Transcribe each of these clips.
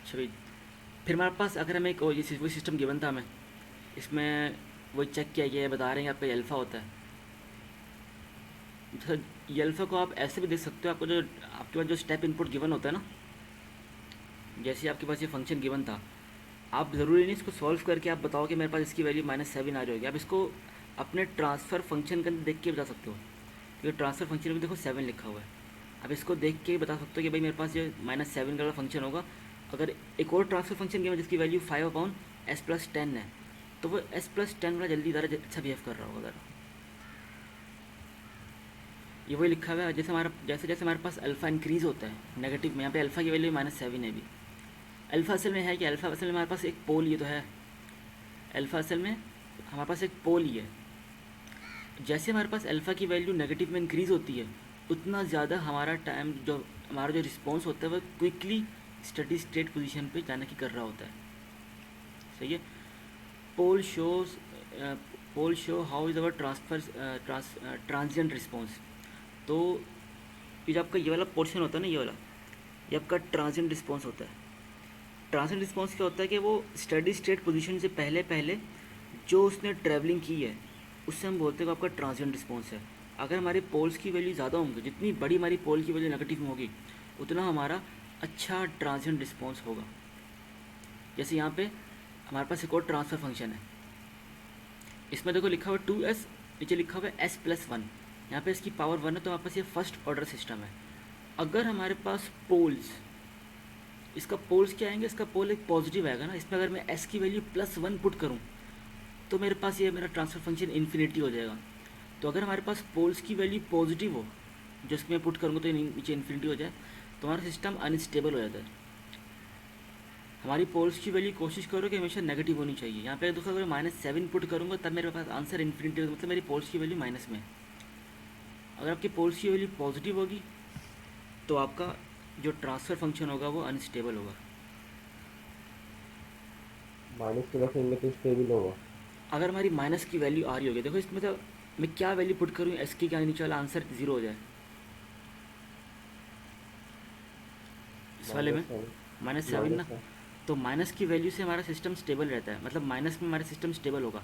अच्छा भाई, फिर हमारे पास अगर हमें एक वही सिस्टम गिवन था हमें, इसमें वही चेक किया गया है, बता रहे हैं कि आपका अल्फ़ा होता है। सर, ये अल्फ़ा को आप ऐसे भी देख सकते हो, आपको जो आपके पास जो स्टेप इनपुट गिवन होता है ना, जैसे आपके पास ये फंक्शन गिवन था, आप ज़रूरी नहीं इसको सॉल्व करके आप बताओ कि मेरे पास इसकी वैल्यू -7 आ रही होगी। आप इसको अपने ट्रांसफ़र फंक्शन के अंदर देख के बता सकते हो, क्योंकि ट्रांसफ़र फंक्शन में देखो 7 लिखा हुआ है। आप इसको देख के बता सकते हो कि भाई मेरे पास ये -7 का फंक्शन होगा। अगर एक और ट्रांसफ़र फंक्शन गिवन जिसकी वैल्यू 5/s+10 है, तो वो s+10 वाला जल्दी ज़्यादा अच्छा बिहेव कर रहा होगा ज़रा। ये वही लिखा हुआ है, जैसे जैसे हमारे पास अल्फ़ा इंक्रीज़ होता है नेगेटिव में, यहाँ पे अल्फ़ा की वैल्यू -7 है भी। अल्फ़ा असल में है कि अल्फ़ा असल में हमारे पास एक पोल ये तो है, अल्फ़ा असल में हमारे पास एक पोल ही है। जैसे हमारे पास अल्फ़ा की वैल्यू नेगेटिव में इंक्रीज़ होती है, उतना ज़्यादा हमारा टाइम जो हमारा जो रिस्पॉन्स होता है वह क्विकली स्टडी स्टेट पोजीशन पे जाने की कर रहा होता है। सही है। Pole shows pole show how is our transient response. तो ये जो आपका ये वाला पोर्शन होता है ना, ये वाला, ये आपका ट्रांजिएंट रिस्पॉन्स होता है। ट्रांजिएंट रिस्पॉन्स क्या होता है कि वो स्टडी स्टेट पोजीशन से पहले पहले जो उसने ट्रैवलिंग की है, उससे हम बोलते हैं कि आपका ट्रांजिएंट रिस्पॉन्स है। अगर हमारे पोल्स की वैल्यू ज़्यादा होंगी, जितनी बड़ी हमारी पोल की वैल्यू नेगेटिव में होगी, उतना हमारा अच्छा ट्रांजिएंट रिस्पॉन्स होगा। जैसे यहाँ पे हमारे पास एक और ट्रांसफ़र फंक्शन है, इसमें देखो लिखा हुआ 2s, नीचे लिखा हुआ है s+1। यहाँ पे इसकी पावर 1 है, तो हमारे पास ये फर्स्ट ऑर्डर सिस्टम है। अगर हमारे पास पोल्स, इसका पोल्स क्या आएंगे, इसका पोल एक पॉजिटिव आएगा ना, इसमें अगर मैं s की वैल्यू +1 पुट करूँ, तो मेरे पास ये मेरा ट्रांसफ़र फंक्शन इन्फिनिटी हो जाएगा। तो अगर हमारे पास पोल्स की वैल्यू पॉजिटिव हो, जो इसमें मैं पुट करूँगा तो ये नीचे इन्फिनिटी हो जाए, तो हमारा सिस्टम अनस्टेबल हो जाता है। हमारी पोल्स की वैल्यू कोशिश करो कि हमेशा नेगेटिव होनी चाहिए। यहाँ पे देखो, अगर -7 पुट करूँगा तब मेरे पास आंसर इन्फिनिटी, मतलब मेरी पोल्स की वैल्यू माइनस में है। अगर आपकी पोल्स की वैल्यू पॉजिटिव होगी, तो आपका जो ट्रांसफ़र फंक्शन होगा वो अनस्टेबल होगा। माइनस की रखेंगे तो स्टेबल होगा। अगर हमारी माइनस की वैल्यू आ रही होगी, देखो इसमें तो मैं क्या वैल्यू पुट करूँ एस की, क्या नीचे वाला आंसर 0 हो जाए इस वाले में, -7। -7 ना। -7। तो माइनस की वैल्यू से हमारा सिस्टम स्टेबल रहता है, मतलब माइनस में हमारा सिस्टम स्टेबल होगा।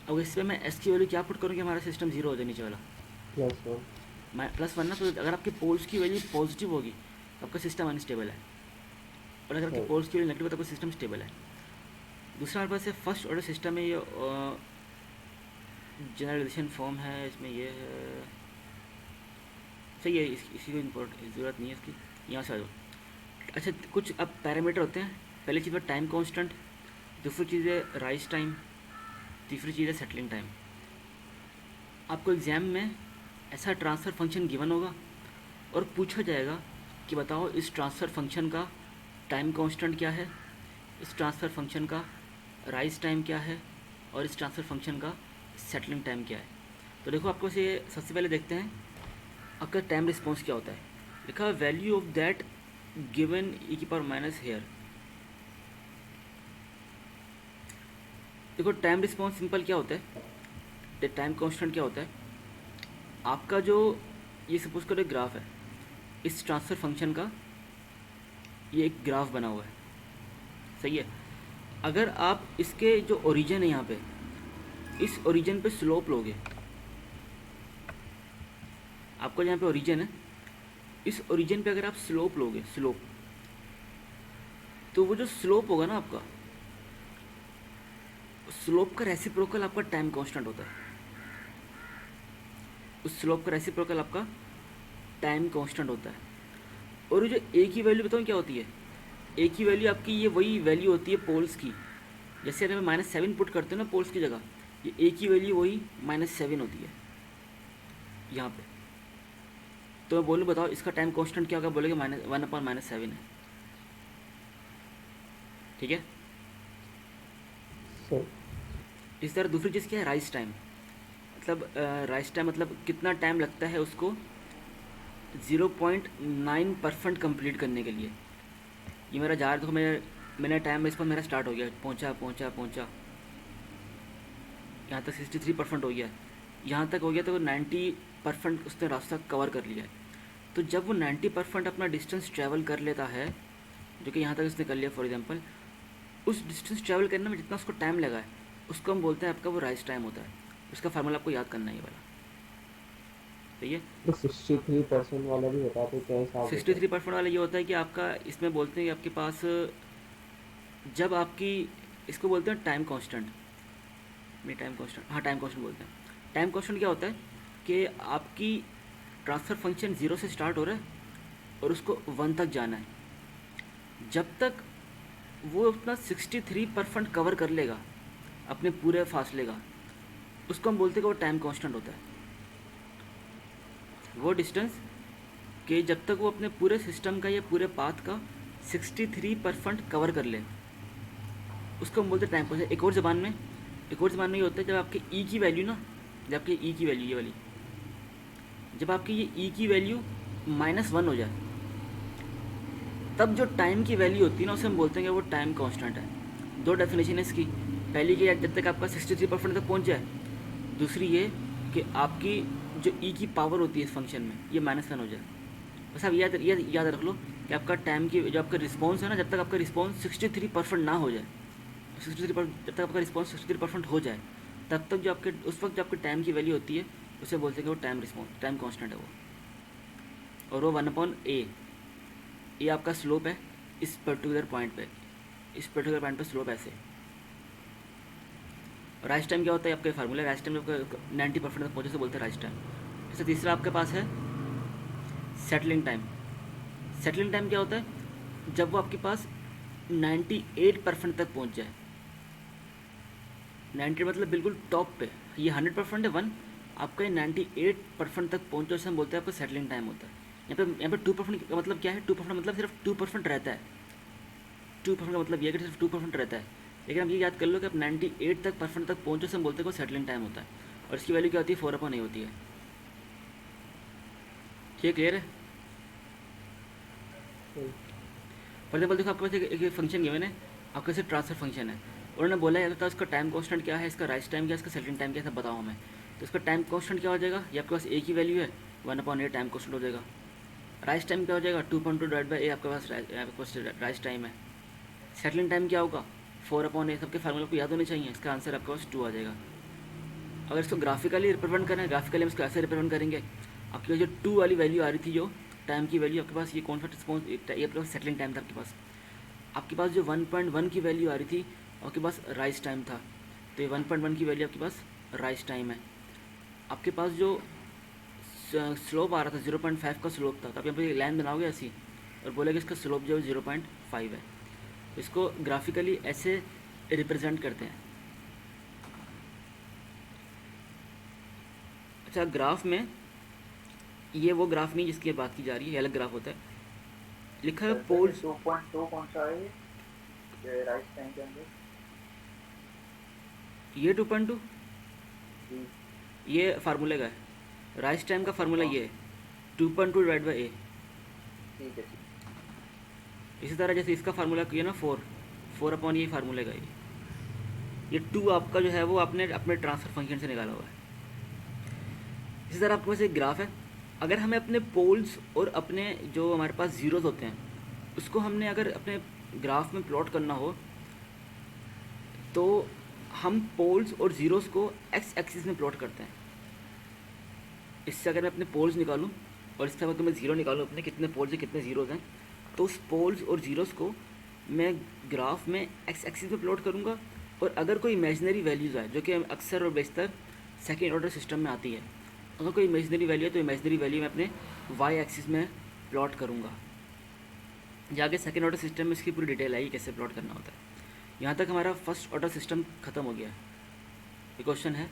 अब इसमें मैं एस की वैल्यू क्या पुट करूँ कि हमारा सिस्टम 0 हो जाए नीचे वाला, +1। +1 ना। तो अगर आपके पोल्स की वैल्यू पॉजिटिव होगी तो आपका सिस्टम अनस्टेबल है, और अगर आपकी सही। पोल्स की वैल्यू नेगेटिव है तो आपका सिस्टम स्टेबल है। दूसरा हमारे पास है फर्स्ट ऑर्डर सिस्टम है, ये जनरलाइजेशन फॉर्म है, इसमें ये है। सही है, इसी को इम्पोर्ट ज़रूरत नहीं है इसकी, यहाँ से आ जाओ। अच्छा, कुछ अब पैरामीटर होते हैं। पहली चीज़ है टाइम कांस्टेंट, दूसरी चीज़ है राइज टाइम, तीसरी चीज़ है सेटलिंग टाइम। आपको एग्ज़ाम में ऐसा ट्रांसफ़र फंक्शन गिवन होगा और पूछा जाएगा कि बताओ इस ट्रांसफ़र फंक्शन का टाइम कांस्टेंट क्या है, इस ट्रांसफ़र फंक्शन का राइज टाइम क्या है, और इस ट्रांसफ़र फंक्शन का सेटलिंग टाइम क्या है। तो देखो, आपको से सबसे पहले देखते हैं आपका टाइम रिस्पॉन्स क्या होता है। लिखा है value of that given e⁻ here. देखो, टाइम रिस्पॉन्स सिंपल क्या होता है, टाइम कांस्टेंट क्या होता है। आपका जो, ये सपोज करो एक ग्राफ है, इस ट्रांसफ़र फंक्शन का ये एक ग्राफ बना हुआ है। सही है। अगर आप इसके जो ओरिजिन है यहाँ पे, इस ओरिजिन पे स्लोप लोगे, आपका जहाँ पे ओरिजिन है, इस ओरिजिन पे अगर आप स्लोप लोगे, स्लोप, तो वो जो स्लोप होगा ना आपका, स्लोप का रेसिप्रोकल आपका टाइम कांस्टेंट होता है। उस स्लोप का रेसिप्रोकल आपका टाइम कांस्टेंट होता है। और ये जो ए की वैल्यू बताऊँ क्या होती है, ए की वैल्यू आपकी ये वही वैल्यू होती है पोल्स की। जैसे अगर मैं -7 पुट करते हो ना पोल्स की जगह, ये ए की वैल्यू वही -7 होती है यहाँ पे। तो मैं बोलूँ बताओ इसका टाइम कांस्टेंट क्या होगा, बोलेगा -1/-7 है। ठीक है। सही। इस तरह दूसरी चीज़ क्या है, राइस टाइम। मतलब राइस टाइम मतलब कितना टाइम लगता है उसको 0.9% कंप्लीट करने के लिए। ये मेरा जा रहा, देखो मैंने टाइम इस पर मेरा स्टार्ट हो गया, पहुँचा पहुँचा पहुँचा, यहाँ तक 63% हो गया, यहाँ तक हो गया, तो 90% उसने रास्ता कवर कर लिया है। तो जब वो 90% अपना डिस्टेंस ट्रैवल कर लेता है, जो कि यहाँ तक उसने कर लिया फॉर एग्जांपल, उस डिस्टेंस ट्रैवल करने में जितना उसको टाइम लगा है उसको हम बोलते हैं आपका वो राइज टाइम होता है। उसका फार्मूला आपको याद करना है ये वाला, सही है। तो 63% वाला भी होता है तो क्या हिसाब होता है? 63% वाला ये होता है कि आपका इसमें बोलते हैं कि आपके पास जब आपकी, इसको बोलते हैं टाइम कांस्टेंट, नहीं टाइम कांस्टेंट, हाँ टाइम कांस्टेंट बोलते हैं। टाइम कांस्टेंट क्या होता है कि आपकी ट्रांसफ़र फंक्शन 0 से स्टार्ट हो रहा है और उसको 1 तक जाना है। जब तक वो अपना 63% कवर कर लेगा अपने पूरे फासले का, उसको हम बोलते हैं कि वो टाइम कांस्टेंट होता है। वो डिस्टेंस कि जब तक वो अपने पूरे सिस्टम का या पूरे पाथ का 63% कवर कर ले, उसको हम बोलते हैं टाइम कांस्टेंट। एक और ज़बान में ये होता है जब आपके ई की वैल्यू ना, जब आपकी ई की वैल्यू ये वाली, जब आपकी ये ई की वैल्यू -1 हो जाए, तब जो टाइम की वैल्यू होती है ना उसे हम बोलते हैं कि वो टाइम कांस्टेंट है। दो डेफिनेशन है इसकी, पहली कि जब तक आपका 63% तक पहुंच जाए, दूसरी ये कि आपकी जो ई की पावर होती है इस फंक्शन में ये -1 हो जाए। बस आप याद रख लो कि आपका टाइम की जो आपका रिस्पॉन्स है ना, जब तक आपका रिस्पॉन्स 63% ना हो जाए, 63%, जब तक आपका रिस्पॉन्स 63% हो जाए, तब तक जो आपके उस वक्त जो आपके टाइम की वैल्यू होती है उसे बोलते हैं कि वो टाइम कांस्टेंट है वो। और वो 1/a, ये आपका स्लोप है इस पर्टिकुलर पॉइंट पे स्लोप ऐसे। राइज टाइम क्या होता है आपका फार्मूला, राइज टाइम जब 90% तक पहुँचे से बोलते हैं राइज टाइम। जैसे तीसरा आपके पास है सेटलिंग टाइम। सेटलिंग टाइम क्या होता है जब वो आपके पास 98% तक पहुँच जाए। 90 मतलब बिल्कुल टॉप पे, ये 100% है 1, आपका ये 98% तक पहुँचो उसे हम बोलते हैं आपका सेटलिंग टाइम होता है। यहाँ पे 2% का मतलब क्या है, 2% मतलब सिर्फ 2% रहता है। 2% का मतलब ये है कि सिर्फ 2% रहता है, लेकिन आप ये याद कर लो कि आप 98 तक परसेंट तक पहुँचो उसे हम बोलते हैं वो सेटलिंग टाइम होता है। और इसकी वैल्यू क्या होती है, 4/a होती है। ठीक, क्लियर है। हम्म, फॉर एग्जाम्पल देखो आपके पास एक फंक्शन गिवन है, आपके पास ट्रांसफर फंक्शन है। उन्होंने बोला है तो इसका टाइम कांस्टेंट क्या है, इसका राइज टाइम क्या है, इसका सेटलिंग टाइम क्या है, सब बताओ हमें। तो इसका टाइम कांस्टेंट क्या हो जाएगा, ये आपके पास ए की वैल्यू है, 1/a टाइम कांस्टेंट हो जाएगा। राइज टाइम क्या हो जाएगा, 2.2 डिवाइड बाई ए आपके पास राइज टाइम है। सेटलिंग टाइम क्या होगा, 4/a। सबके फार्मूला को याद होने चाहिए, इसका आंसर आपके पास 2 आ जाएगा। अगर इसको ग्राफिकली रिप्रेजेंट करें, ग्राफिकली हम इसको ऐसे रिप्रेजेंट करेंगे, आपके पास जो 2 वाली वैल्यू आ रही थी, जो टाइम की वैल्यू आपके पास, ये कौन सा रिस्पॉन्स, ये आपके पास सेटलिंग टाइम था। आपके पास जो 1.1 की वैल्यू आ रही थी आपके पास राइज टाइम था, तो ये 1.1 की वैल्यू आपके पास राइज टाइम है। आपके पास जो स्लोप आ रहा था 0.5 का स्लोप था, तो आप यहाँ पे लाइन बनाओगे ऐसी और बोलेगे इसका स्लोप जो है 0.5 है। तो इसको ग्राफिकली ऐसे रिप्रेजेंट करते हैं। अच्छा, ग्राफ में ये वो ग्राफ नहीं जिसकी बात की जा रही है, ये अलग ग्राफ होता है। लिखा है जैसे कि पोल्स, 2.2 कौन सा है ये राइस टाइम के अंदर? ये 2.2 जी। ये फार्मूले का है। राइज टाइम का फार्मूला हाँ, ये है 2.2 डिवाइड बाई ए। ठीक है ठीक। इसी तरह जैसे इसका फार्मूला किया ना 4/, ये फार्मूले का ये 2 आपका जो है वो आपने अपने ट्रांसफर फंक्शन से निकाला हुआ है। इसी तरह आपके पास एक ग्राफ है, अगर हमें अपने पोल्स और अपने जो हमारे पास ज़ीरोज़ होते हैं उसको हमने अगर अपने ग्राफ में प्लॉट करना हो, तो हम पोल्स और ज़ीरोज़ को एक्स एक्सिस में प्लॉट करते हैं। इससे अगर मैं अपने पोल्स निकालूं और इससे अगर मैं ज़ीरो निकालूं, अपने कितने पोल्स हैं कितने ज़ीरोज़ हैं, तो उस पोल्स और ज़ीरोज़ को मैं ग्राफ में एक्स एक्सिस में प्लॉट करूँगा। और अगर कोई इमेजिनरी वैल्यूज़ आए, जो कि अक्सर और बेशतर सेकेंड ऑर्डर सिस्टम में आती है, अगर कोई इमेजिनरी वैल्यू है तो इमेजिनरी वैल्यू मैं अपने वाई एक्सिस में प्लॉट करूँगा। जाके सेकेंड ऑर्डर सिस्टम में इसकी पूरी डिटेल आई कैसे प्लॉट करना होता है। यहाँ तक हमारा फर्स्ट ऑर्डर सिस्टम ख़त्म हो गया। ये क्वेश्चन है,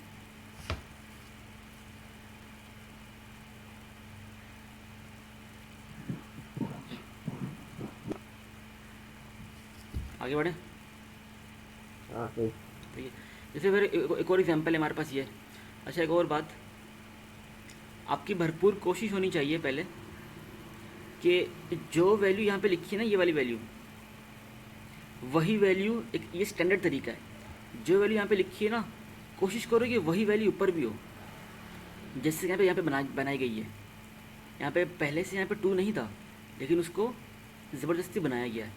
आगे बढ़े। हाँ सही। ठीक है, जैसे फिर एक और एग्जांपल है हमारे पास ये। अच्छा, एक और बात, आपकी भरपूर कोशिश होनी चाहिए पहले कि जो वैल्यू यहाँ पे लिखी है ना, ये वाली वैल्यू, वही वैल्यू, एक ये स्टैंडर्ड तरीका है, जो वैल्यू यहाँ पे लिखी है ना, कोशिश करो कि वही वैल्यू ऊपर भी हो। जैसे यहाँ पे बनाई गई है, यहाँ पे पहले से यहाँ पे 2 नहीं था, लेकिन उसको ज़बरदस्ती बनाया गया है।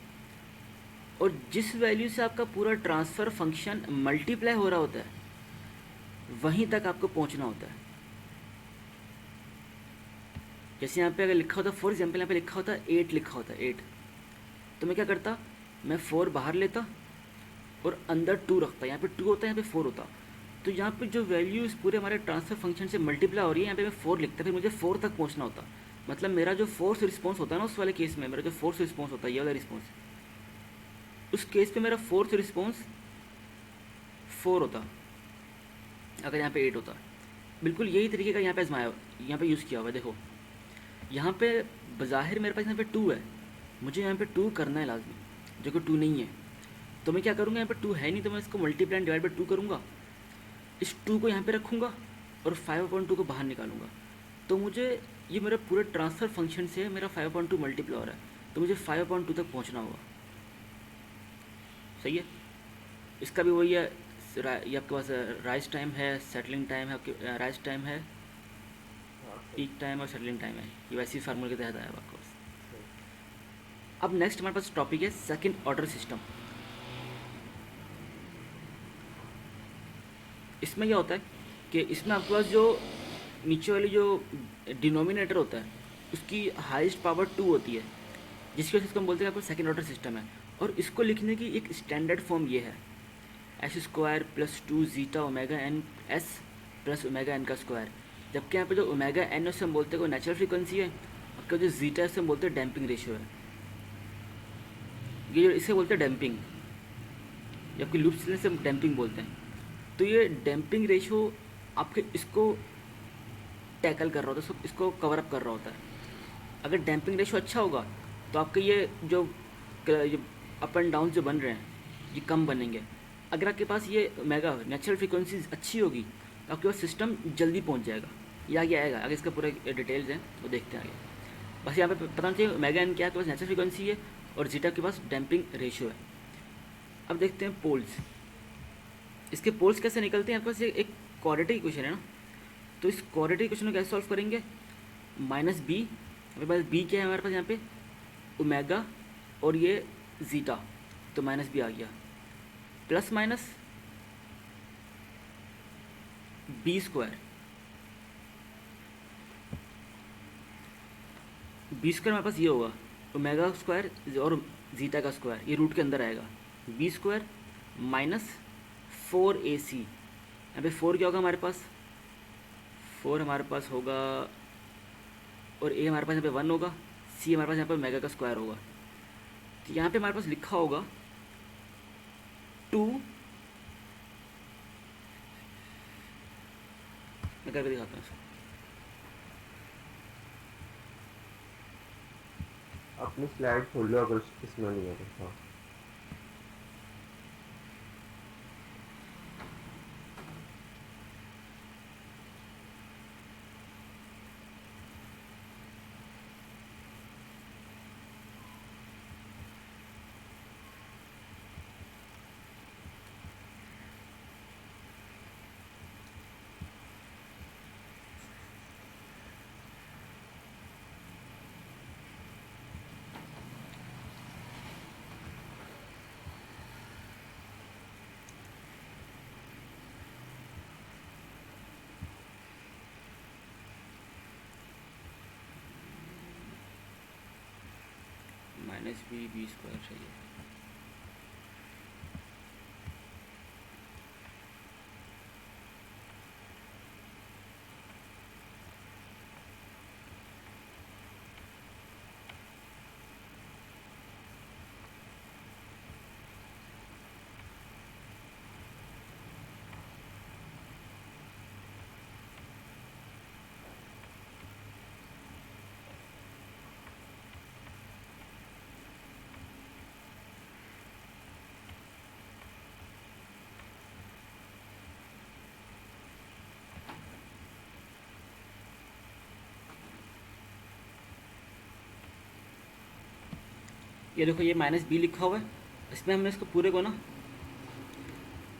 और जिस वैल्यू से आपका पूरा ट्रांसफ़र फंक्शन मल्टीप्लाई हो रहा होता है वहीं तक आपको पहुंचना होता है। जैसे यहाँ पे अगर लिखा होता, फॉर एग्जाम्पल यहाँ पे लिखा होता 8 लिखा होता 8, तो मैं क्या करता, मैं 4 बाहर लेता और अंदर 2 रखता। यहाँ पे 2 होता है, यहाँ पे 4 होता। तो यहाँ पे जो वैल्यू इस पूरे हमारे ट्रांसफर फंक्शन से मल्टीप्लाई हो रही है, यहाँ पे मैं 4 लिखता, फिर मुझे 4 तक पहुँचना होता। मतलब मेरा जो फोर्स रिस्पॉन्स होता है ना, उस वाले केस में मेरा जो फोर्स रिस्पॉन्स होता है, ये वाला रिस्पॉन्स, उस केस पे मेरा फोर्स रिस्पॉन्स 4 होता अगर यहाँ पे 8 होता। बिल्कुल यही तरीके का यहाँ पे आजमाया, यहाँ पे यूज़ किया हुआ है। देखो यहाँ पे बज़ाहिर मेरे पास यहाँ पे 2 है, मुझे यहाँ पे 2 करना है लाजमी, जो कि 2 नहीं है। तो मैं क्या करूँगा, यहाँ पे 2 है नहीं, तो मैं इसको मल्टीप्लाई डिवाइड बाई 2 करूँगा, इस 2 को यहाँ पे रखूँगा और 5/2 को बाहर निकालूंगा। तो मुझे ये मेरा पूरे ट्रांसफ़र फंक्शन से मेरा 5/2 मल्टीप्लाई हो रहा है, तो मुझे 5/2 तक पहुँचना होगा। सही है। इसका भी वही है, ये आपके पास राइज टाइम है, सेटलिंग टाइम है, आपके राइज टाइम है, पीक टाइम और सेटलिंग टाइम है, ये वैसी फार्मूले के तहत आया है आपको। अब नेक्स्ट हमारे पास टॉपिक है सेकंड ऑर्डर सिस्टम। इसमें क्या होता है कि इसमें आपके पास जो नीचे वाली जो डिनोमिनेटर होता है उसकी हाईएस्ट पावर 2 होती है, जिसकी वजह से इसको हम बोलते हैं आपको सेकंड ऑर्डर सिस्टम है। और इसको लिखने की एक स्टैंडर्ड फॉर्म ये है, s² + 2 zeta omega N S plus omega N का स्क्वायर। जबकि यहाँ पे जो ओमेगा एन उसे हम बोलते हैं वो नेचुरल फ्रीक्वेंसी है, आपका जो जीटा है उसे हम बोलते हैं डैम्पिंग रेशियो है। ये जो इसे बोलते हैं डैम्पिंग, जबकि लूप चलने से हम डैम्पिंग बोलते हैं। तो ये डैम्पिंग रेशियो आपके इसको टैकल कर रहा होता है, इसको कवर अप कर रहा होता है। अगर डैम्पिंग रेशियो अच्छा होगा तो आपके ये जो अप एंड डाउन जो बन रहे हैं ये कम बनेंगे। अगर आपके पास ये मेगा नेचुरल फ्रीक्वेंसी अच्छी होगी तो आपके पास सिस्टम जल्दी पहुंच जाएगा। ये आगे आएगा, आगे इसका पूरा डिटेल्स हैं वो देखते हैं आगे। बस यहाँ पे पता नहीं चाहिए मेगा एन क्या है, आपके पास नेचुरल फ्रीक्वेंसी है और जीटा के पास डैम्पिंग रेशियो है। अब देखते हैं पोल्स। इसके पोल्स कैसे निकलते हैं, आपके पास एक क्वाड्रेटिक इक्वेशन है ना, तो इस क्वाड्रेटिक इक्वेशन को कैसे सॉल्व करेंगे, -b, हमारे पास b क्या है हमारे पास यहाँ पे ओमेगा और ये जीटा, तो -b आ गया, प्लस माइनस b², b² हमारे पास ये होगा ओमेगा स्क्वायर और जीटा का स्क्वायर, ये रूट के अंदर आएगा, b² माइनस 4ac। यहाँ पे 4 क्या होगा हमारे पास, 4 हमारे पास होगा और a हमारे पास यहाँ पे 1 होगा, c हमारे पास यहाँ पे ओमेगा का स्क्वायर होगा। तो यहाँ पे हमारे पास लिखा होगा 2, मैं करके दिखाता हूँ इसको। अपनी स्लाइड खोल लो अगर इसमें नहीं है तो। हाँ -b² सही है। ये देखो ये -b लिखा हुआ है, इसमें हमने इसको पूरे को ना,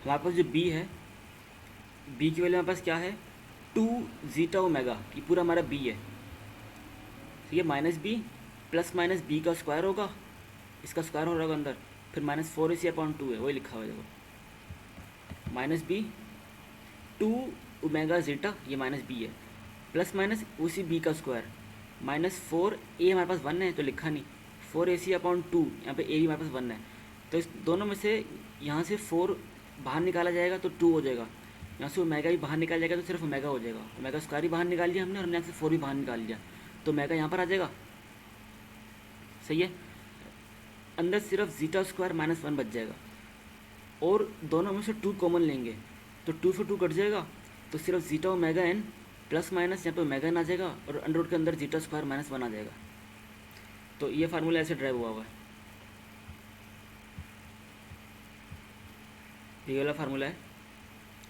हमारे पास जो b है, b की वैल्यू हमारे पास क्या है 2 जीटा ओमेगा, ये पूरा हमारा b है। तो ये -b प्लस माइनस b का स्क्वायर होगा, इसका स्क्वायर हो रहा होगा अंदर, फिर -4ac/2 है, वही लिखा हुआ है देखो, माइनस बी 2 ओमेगा जीटा, ये माइनस बी है, प्लस माइनस उसी बी का स्क्वायर, -4a हमारे पास 1 है तो लिखा नहीं, 4ac/2, यहाँ पे a भी हमारे पास 1 है, तो इस दोनों में से यहाँ से 4 बाहर निकाला जाएगा तो 2 हो जाएगा, यहाँ से ओमेगा भी बाहर निकाल जाएगा तो सिर्फ ओमेगा हो जाएगा, ओमेगा स्क्वायर ही बाहर निकाल लिया हमने, और हमने यहाँ से 4 भी बाहर निकाल लिया, तो ओमेगा यहाँ पर आ जाएगा। सही है, अंदर सिर्फ जीटा स्क्वायर -1 बच जाएगा, और दोनों में से 2 कॉमन लेंगे तो 2 से 2 कट जाएगा, तो सिर्फ zeta omega N plus minus यहाँ पे ओमेगा एन आ जाएगा, और अंडर रूट के अंदर जीटा स्क्वायर -1 आ जाएगा। तो ये फार्मूला ऐसे ड्राइव हुआ हुआ है, ये वाला फार्मूला है,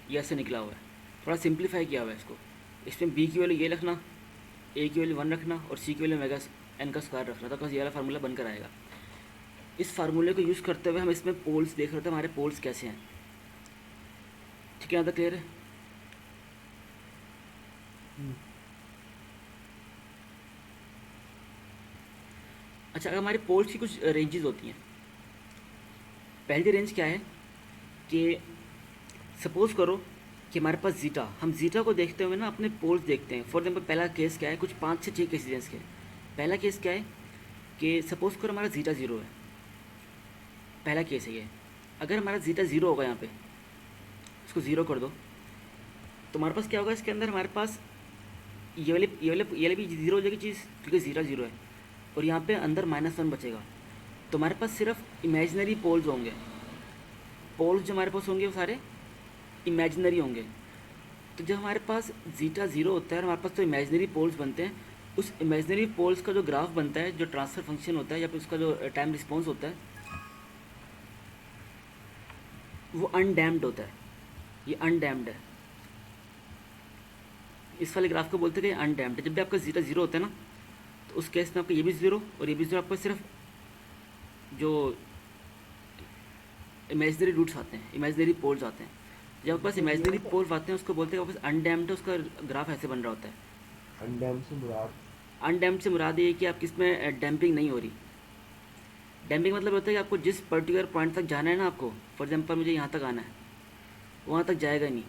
ये ऐसे निकला हुआ है, थोड़ा सिंप्लीफाई किया हुआ है इसको। इसमें बी की वैल्यू ये रखना, ए की वैल्यू 1 रखना, और सी की वैल्यू ओमेगा एन का स्क्वायर रखना, तो बस ये वाला फार्मूला बनकर आएगा। इस फार्मूले को यूज़ करते हुए हम इसमें पोल्स देख रहे थे, हमारे पोल्स कैसे हैं। ठीक है, यहाँ तक क्लियर है? अच्छा, अगर हमारे पोल्स की कुछ रेंजेस होती हैं, पहली रेंज क्या है कि सपोज करो कि हमारे पास जीटा, हम जीटा को देखते हुए ना अपने पोल्स देखते हैं। फॉर एग्जाम्पल पहला केस क्या है, कुछ 5 से 6 केस रेंज के। पहला केस क्या है कि सपोज करो हमारा जीटा 0 है, पहला केस है ये। अगर हमारा जीटा 0 होगा, यहाँ पे इसको 0 कर दो, तो हमारे पास क्या होगा, इसके अंदर हमारे पास ये वाली भी 0 हो जाएगी चीज़, क्योंकि जीटा 0 है, और यहाँ पे अंदर -1 बचेगा। तो हमारे पास सिर्फ इमेजिनरी पोल्स होंगे, पोल्स जो हमारे पास होंगे वो सारे इमेजिनरी होंगे। तो जब हमारे पास जीटा 0 होता है और हमारे पास तो इमेजिनरी पोल्स बनते हैं, उस इमेजिनरी पोल्स का जो ग्राफ बनता है, जो ट्रांसफ़र फंक्शन होता है या फिर उसका जो टाइम रिस्पॉन्स होता है, वो अनडैम्ड होता है। ये अनडैम्ड है, इस वाले ग्राफ को बोलते हैं कि अनडैम्ड है। जब भी आपका जीटा 0 होता है ना, तो उस केस में आपका ये भी 0 और ये भी 0, आपको सिर्फ जो इमेजिनरी रूट्स आते हैं, इमेजिनरी पोल्स आते हैं। जब आपके पास इमेजिनरी पोल्स आते हैं, उसको बोलते हैं वापस अनडैम्ड है, उसका ग्राफ ऐसे बन रहा होता है। अनडैम्ड से मुराद ये है कि आपकी इसमें डैम्पिंग नहीं हो रही। डैम्पिंग मतलब होता है कि आपको जिस पर्टिकुलर पॉइंट तक जाना है ना, आपको फॉर एग्जांपल मुझे यहाँ तक आना है, वहाँ तक जाएगा नहीं।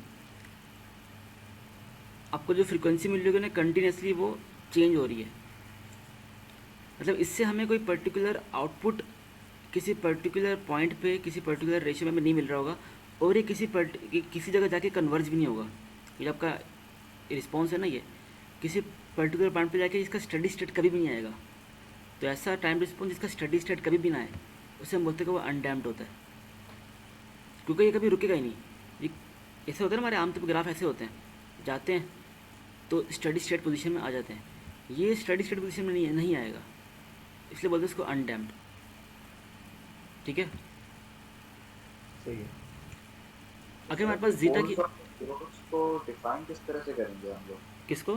आपको जो फ्रीक्वेंसी मिल रही है ना, कंटिन्यूसली वो चेंज हो रही है। मतलब इससे हमें कोई पर्टिकुलर आउटपुट किसी पर्टिकुलर पॉइंट पे, किसी पर्टिकुलर रेशियो में नहीं मिल रहा होगा, और ये किसी जगह जाके कन्वर्ज भी नहीं होगा। ये आपका रिस्पॉन्स है ना, ये किसी पर्टिकुलर पॉइंट पे जाके इसका स्टडी स्टेट कभी भी नहीं आएगा। तो ऐसा टाइम रिस्पॉन्स जिसका स्टडी स्टेट कभी भी ना आए, उसे हम बोलते हैं कि वो अनडैम्प्ड होता है, क्योंकि ये कभी रुकेगा ही नहीं। ये ऐसे होता है ना, हमारे आमतौर पर ग्राफ ऐसे होते हैं, जाते हैं तो स्टडी स्टेट पोजीशन में आ जाते हैं। ये स्टडी स्टेट पोजीशन में नहीं आएगा, इसलिए बोलते हैं इसको अनडैम्प्ड। ठीक है, सही है। अगर हमारे पास जीटा की, पोल्स को डिफाइन किस तरह से करेंगे हम लोग? किसको?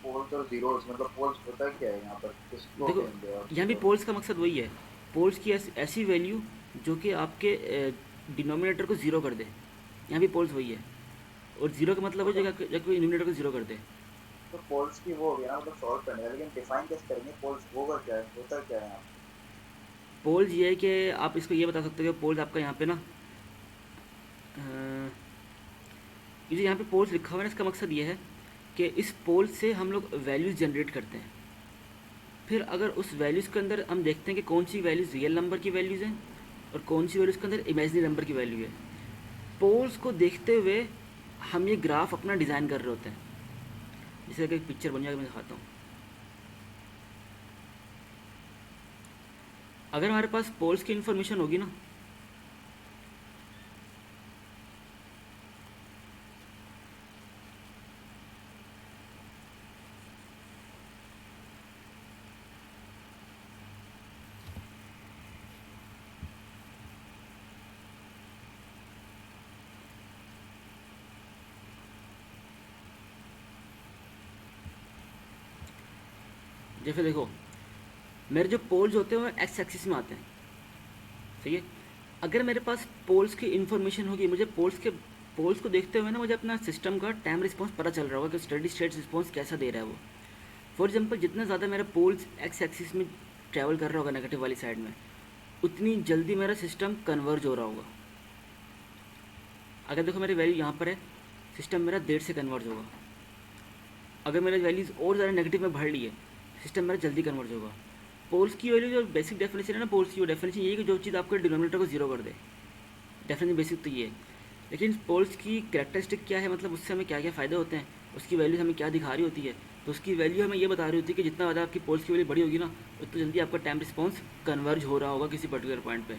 पोल्स और जीरोस, मतलब पोल्स होता क्या है यहाँ पर, किसको देखो, कहेंगे? और यहाँ भी पोल्स का मकसद वही है, पोल्स की ऐसी वैल्यू जो कि आपके डिनोमिनेटर को 0 कर दे। यहाँ भी पोल्स वही है, और 0 का मतलब हो जाएगा जब कोई डिनोमिनेटर को 0 कर दे। तो पोल्स की वो हो गया ना, मतलब सॉल्व करने का, लेकिन डिफाइन कैसे करेंगे? पोल्स होगा क्या है, होता क्या है यहाँ? पोल्स ये है कि आप इसको ये बता सकते हो कि पोल्स आपका यहाँ पे ना, ये जो यहाँ पे पोल्स लिखा हुआ है ना, इसका मकसद ये है कि इस पोल से हम लोग वैल्यूज़ जनरेट करते हैं। फिर अगर उस वैल्यूज़ के अंदर हम देखते हैं कि कौन सी वैल्यूज़ रियल नंबर की वैल्यूज़ हैं और कौन सी वैल्यूज़ के अंदर इमेजिनरी नंबर की वैल्यू है। पोल्स को देखते हुए हम ये ग्राफ अपना डिज़ाइन कर रहे होते हैं। जैसे कि एक पिक्चर बन जाएगा, मैं दिखाता हूँ। अगर हमारे पास पोल्स की इन्फॉर्मेशन होगी ना, जैसे देखो मेरे जो पोल्स होते हैं वो एक्स एक्सिस में आते हैं, सही है। अगर मेरे पास पोल्स की इन्फॉर्मेशन होगी, मुझे पोल्स को देखते हुए ना मुझे अपना सिस्टम का टाइम रिस्पॉन्स पता चल रहा होगा कि स्टडी स्टेट रिस्पॉन्स कैसा दे रहा है वो। फॉर एग्जांपल जितना ज़्यादा मेरा पोल्स एक्स एक्सिस में ट्रैवल कर रहा होगा नेगेटिव वाली साइड में, उतनी जल्दी मेरा सिस्टम कन्वर्ज हो रहा होगा। अगर देखो मेरी वैल्यू यहाँ पर है, सिस्टम मेरा देर से कन्वर्ज होगा। अगर मेरी वैल्यूज़ और ज़्यादा नेगेटिव में बढ़ रही है, सिस्टम मेरा जल्दी कन्वर्ज होगा। पोल्स की वैल्यू जो बेसिक डेफिनेशन है ना, पोल्स की वो डेफिनेशन ये है कि जो चीज़ आपके डिनोमिनेटर को जीरो कर दे। डेफिनेशन बेसिक तो ये है। लेकिन पोल्स की कैरेक्टरिस्टिक क्या है, मतलब उससे हमें क्या क्या फ़ायदे होते हैं, उसकी वैल्यू हमें क्या दिखा रही होती है। तो उसकी वैल्यू हमें ये बता रही होती है कि जितना ज़्यादा आपकी पोल्स की वैल्यू बड़ी होगी ना, उतना जल्दी आपका टाइम रिस्पॉन्स कन्वर्ज हो रहा होगा किसी पर्टिकुलर पॉइंट पे।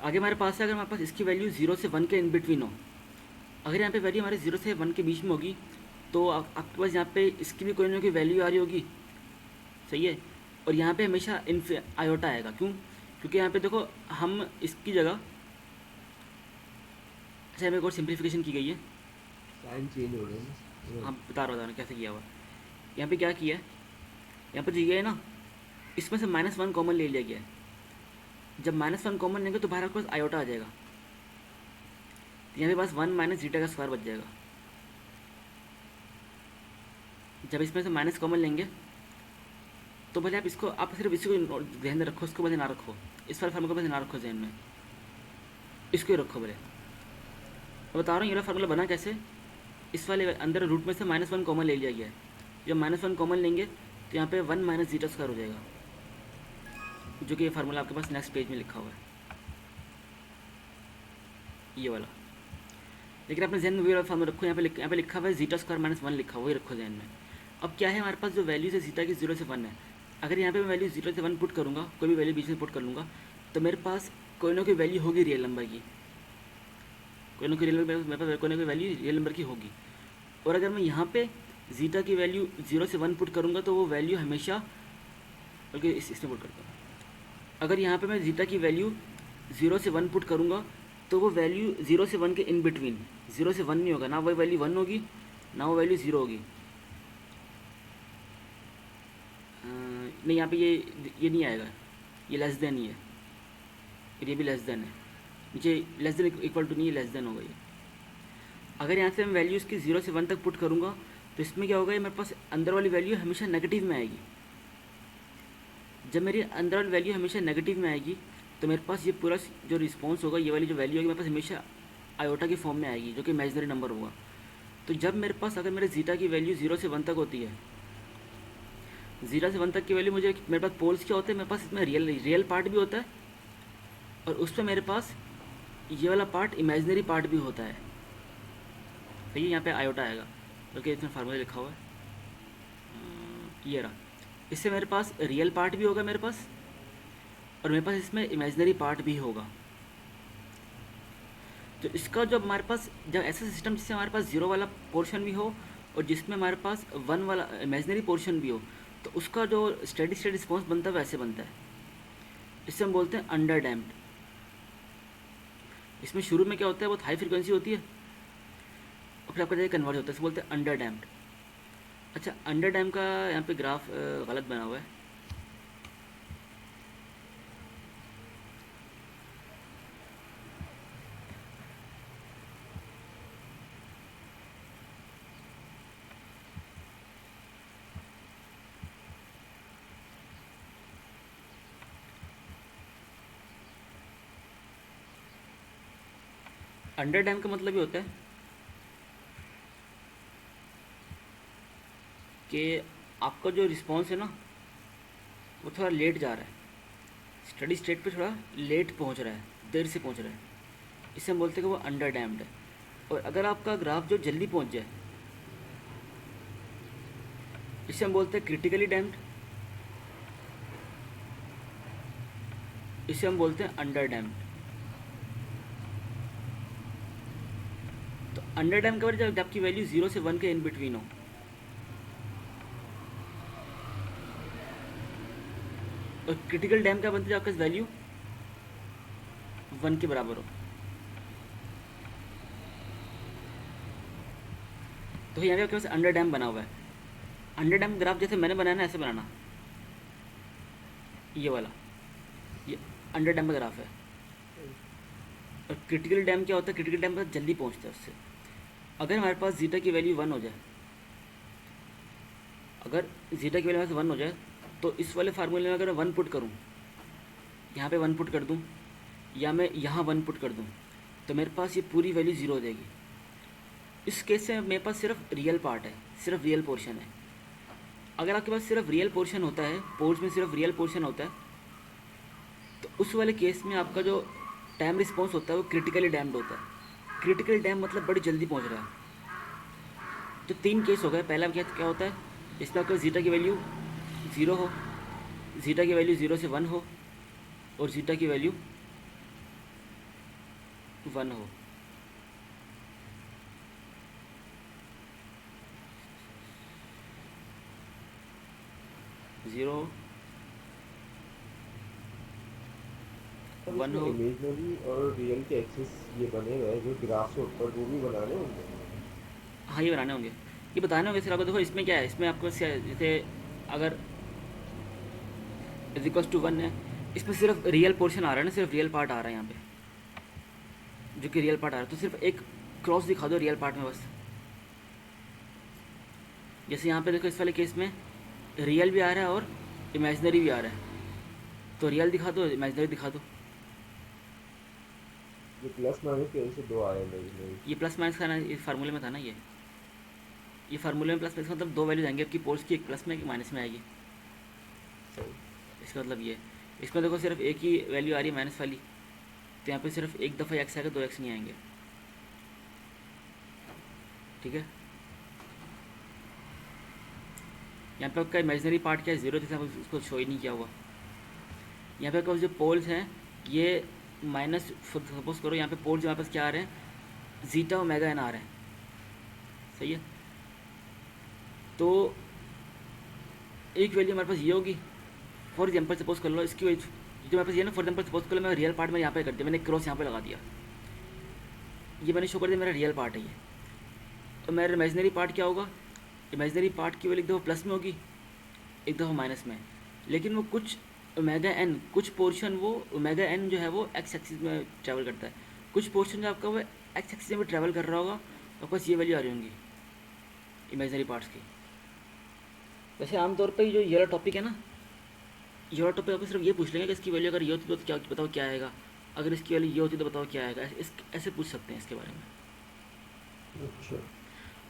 आगे हमारे पास है, अगर हमारे पास इसकी वैल्यू 0 से 1 के इन बिटवीन हो, अगर यहाँ पे वैल्यू हमारे 0 से 1 के बीच में होगी, तो आपके पास यहाँ पे इसकी भी कोई ना कोई वैल्यू आ रही होगी, सही है। और यहाँ पे हमेशा आयोटा आएगा, क्यों? क्योंकि यहाँ पे देखो हम इसकी जगह, अच्छा यहाँ पे एक और सिंप्लीफिकेशन की गई है, साइन चेंज हो गया ना। हम बता रहा हूँ कैसे किया हुआ। यहाँ पे क्या किया है, यहाँ पर दिया है ना, इसमें से -1 कॉमन ले लिया गया है। जब -1 कॉमन लेंगे तो बाहर आपके पास आयोटा आ जाएगा, तो यहाँ पे पास 1 माइनस जीटा का स्क्वायर बच जाएगा। जब इसमें से माइनस कॉमन लेंगे तो भले आप सिर्फ इसी को ध्यान में रखो, उसको भले ना रखो, इस वाले फार्मूला को भले ना रखो ध्यान में, इसको ही रखो भले। मैं बता रहा हूँ ये वाला फार्मूला बना कैसे। इस वाले अंदर रूट में से -1 कॉमन ले लिया गया है। जब -1 कॉमन लेंगे तो यहाँ पे 1 माइनस जीटा स्क्वायर हो जाएगा, जो कि ये फार्मूला आपके पास नेक्स्ट पेज में लिखा हुआ है, ये वाला। लेकिन अपने जहन में वही वाला फार्मूला रखो, यहाँ पे लिखा हुआ है जीटा स्क्वायर -1 लिखा हुआ, वही रखो जहन में। अब क्या है, हमारे पास जो वैल्यूज़ है जीटा की 0 से 1 है। अगर यहाँ पे मैं वैल्यू 0 से 1 पुट करूँगा, कोई भी वैल्यू बीच में पुट कर लूँगा, तो मेरे पास कोई ना कोई वैल्यू होगी रियल नंबर की, कोई ना कोई रियल नंबर, मेरे पास कोई ना कोई वैल्यू रियल नंबर की होगी। और अगर मैं यहाँ पे जीटा की वैल्यू 0 से 1 पुट करूँगा, तो वो वैल्यू हमेशा, बल्कि इसमें पुट करता हूँ, अगर यहाँ पे मैं जीटा की वैल्यू 0 से 1 पुट करूँगा, तो वो वैल्यू 0 से 1 के इन बिटवीन, 0 से 1 नहीं होगा, ना वो वैल्यू 1 होगी ना वो वैल्यू 0 होगी। नहीं, यहाँ पे ये नहीं आएगा, ये लेस देन ही है, ये भी लेस देन है, नीचे लेस देन इक्वल टू नहीं है, लेस देन होगा ये। अगर यहाँ से मैं वैल्यू इसकी 0 से 1 तक पुट करूँगा, तो इसमें क्या होगा, ये मेरे पास अंदर वाली वैल्यू हमेशा नेगेटिव में आएगी। जब मेरी अंदर वाली वैल्यू हमेशा नेगेटिव में आएगी, तो मेरे पास ये पूरा जो रिस्पॉन्स होगा, ये वाली जो वैल्यू होगी मेरे पास हमेशा आयोटा की फॉर्म में आएगी, जो कि इमेजिनरी नंबर होगा। तो जब मेरे पास अगर मेरे जीटा की वैल्यू 0 से 1 तक होती है, 0 से 1 तक की वैल्यू, मेरे पास पोल्स क्या होते हैं, मेरे पास इसमें रियल पार्ट भी होता है, और उस पर मेरे पास ये वाला पार्ट इमेजिनरी पार्ट भी होता है, सही है। यहाँ पे आयोटा आएगा, बल्कि इसमें फार्मूला लिखा हुआ है, ये रहा। इससे मेरे पास रियल पार्ट भी होगा मेरे पास, और मेरे पास इसमें इमेजिनरी पार्ट भी होगा। तो इसका जो हमारे पास, जब ऐसा सिस्टम जिससे हमारे पास 0 वाला पोर्शन भी हो और जिसमें हमारे पास 1 वाला इमेजिनरी पोर्शन भी हो, तो उसका जो स्टेडी स्टेट रिस्पॉन्स बनता है वैसे बनता है। इससे हम बोलते हैं अंडर डैम्प्ड। इसमें शुरू में क्या होता है, बहुत हाई फ्रिक्वेंसी होती है और फिर आपका जगह कन्वर्ट होता है, इसको बोलते हैं अंडर डैम्प्ड। अच्छा, अंडर डैम्प का यहाँ पे ग्राफ गलत बना हुआ है, अंडर डैम का मतलब ये होता है कि आपका जो रिस्पॉन्स है ना, वो थोड़ा लेट जा रहा है, स्टडी स्टेट पे थोड़ा लेट पहुंच रहा है, देर से पहुंच रहा है, इसे हम बोलते हैं कि वो अंडर डैम्ड है। और अगर आपका ग्राफ जो जल्दी पहुंच जाए, इसे हम बोलते हैं क्रिटिकली डैम्ड, इसे हम बोलते हैं अंडर डैम्ड। तो अंडर डैम का मतलब जब आपकी वैल्यू 0 से 1 के इन बिटवीन हो, और क्रिटिकल डैम का बनता है आपका वैल्यू 1 के बराबर हो। तो यहाँ पे आपके पास अंडर डैम बना हुआ है। अंडर डैम ग्राफ जैसे मैंने बनाया ना, ऐसे बनाना, ये वाला, ये अंडर डैम का ग्राफ है। और क्रिटिकल डैम क्या होता है, क्रिटिकल डैम पर जल्दी पहुंचता है उससे। अगर हमारे पास जीटा की वैल्यू 1 हो जाए, अगर जीटा की वैल्यू हमारे पास 1 हो जाए, तो इस वाले फार्मूले में अगर मैं 1 पुट करूँ, यहाँ पे 1 पुट कर दूँ, या मैं यहाँ 1 पुट कर दूँ, तो मेरे पास ये पूरी वैल्यू 0 हो जाएगी। इस केस से मेरे पास सिर्फ रियल पार्ट है, सिर्फ रियल पोर्शन है। अगर आपके पास सिर्फ रियल पोर्शन होता है, पोल्स में सिर्फ रियल पोर्शन होता है, तो उस वाले केस में आपका जो टाइम रिस्पॉन्स होता है वो क्रिटिकली डैम्ड होता है। क्रिटिकल डैम मतलब बड़ी जल्दी पहुंच रहा है। तो 3 केस हो गए। पहला क्या होता है, इसमें आपका जीटा की वैल्यू 0 हो, जीटा की वैल्यू 0 से 1 हो, और जीटा की वैल्यू 1 हो। ज़ीरो 1 हो। इमेजनरी और रियल के एक्सेस ये बने हुए हैं जो ग्राफ से ऊपर, वो भी बनाने होंगे। हाँ ये बनाने होंगे, ये बताने होंगे सर आपको। देखो इसमें क्या है, इसमें आपको जैसे अगर =1 है, इसमें सिर्फ रियल पोर्शन आ रहा है ना, सिर्फ रियल पार्ट आ रहा है यहाँ पे, जो कि रियल पार्ट आ रहा है। तो सिर्फ एक क्रॉस दिखा दो रियल पार्ट में बस। जैसे यहाँ पे देखो इस वाले केस में रियल भी आ रहा है और इमेजिनरी भी आ रहा है, तो रियल दिखा दो, इमेजिनरी दिखा दो। ये प्लस माइनस की वजह से 2 आए इमेजनरी। ये प्लस माइनस का ना, इस फार्मूले में था ना, ये फार्मूले में प्लस माइनस मतलब 2 वैल्यूज आएंगी आपकी पोल्स की, एक प्लस में एक माइनस में आएगी। इसका मतलब ये, इसमें देखो सिर्फ एक ही वैल्यू आ रही है माइनस वाली, तो यहाँ पे सिर्फ एक दफ़ा एक्स आएगा, 2 एक्स नहीं आएंगे। ठीक है, यहाँ पे आपका इमेजिनरी पार्ट क्या है, 0, जैसे उसको शो ही नहीं किया हुआ। यहाँ पे आपका जो पोल्स हैं ये माइनस, सपोज करो यहाँ पे पोल्स हमारे पास क्या आ रहे हैं, जीटा ओमेगा एन आ रहे हैं। सही है, तो एक वैल्यू हमारे पास ये होगी। फॉर एग्जाम्पल सपोज कर लो इसकी वैल्यू जो मेरे पास ये ना, फॉर एग्जाम्पल सपोज कर लो मैं रियल पार्ट में यहाँ पे कर दिया, मैंने क्रॉस यहाँ पे लगा दिया, ये मैंने शो कर दिया मेरा रियल पार्ट है ये। तो मेरा इमेजिनरी पार्ट क्या होगा, इमेजिनरी पार्ट की वैल्यू एक दफ़ा प्लस में होगी, एक दफ़ा माइनस में। लेकिन वो कुछ ओमेगा एन, कुछ पोर्शन वो ओमेगा एन जो है वो एक्स एक्सिस में ट्रैवल करता है, कुछ पोर्शन जो आपका वो एक्स एक्सिस में ट्रैवल कर रहा होगा, तो बस ये वैल्यू आ रही होंगी इमेजिनरी पार्ट्स की। वैसे आमतौर पर जो ये टॉपिक है ना, ये वाला टॉपिक आपको सिर्फ ये पूछ लेंगे कि इसकी वैल्यू अगर ये होती तो क्या बताओ क्या आएगा, अगर इसकी वैल्यू ये होती तो बताओ क्या आएगा, ऐसे पूछ सकते हैं इसके बारे में। अच्छा,